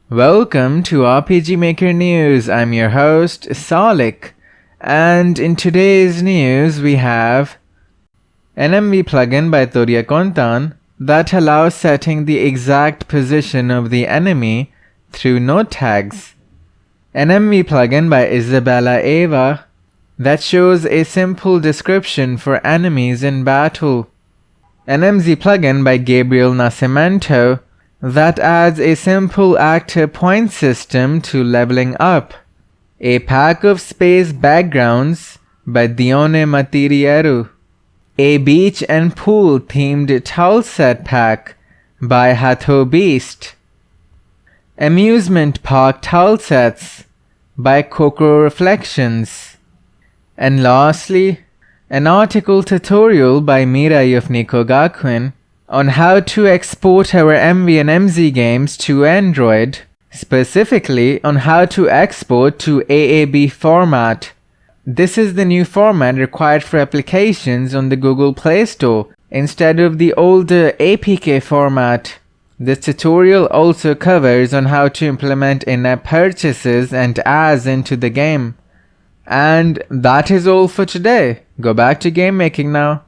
Welcome to RPG Maker News. I'm your host, Salik, and in today's news we have an MV plugin by Toria Kontan that allows setting the exact position of the enemy through node tags. An MV plugin by Isabella Eva that shows a simple description for enemies in battle. An MZ plugin by Gabriel Nascimento that adds a simple actor point system to leveling up. A pack of space backgrounds by Dione Matiriero. A beach and pool themed Tileset pack by Hatho Beast. Amusement Park Tilesets by Coco Reflections. And lastly, an article tutorial by Mirai of Nikogakuin on how to export our MV and MZ games to Android, specifically on how to export to AAB format. This is the new format required for applications on the Google Playstore instead of the older APK format. This tutorial also covers on how to implement in-app purchases and ads into the game. And that is all for today. Go back to game making now.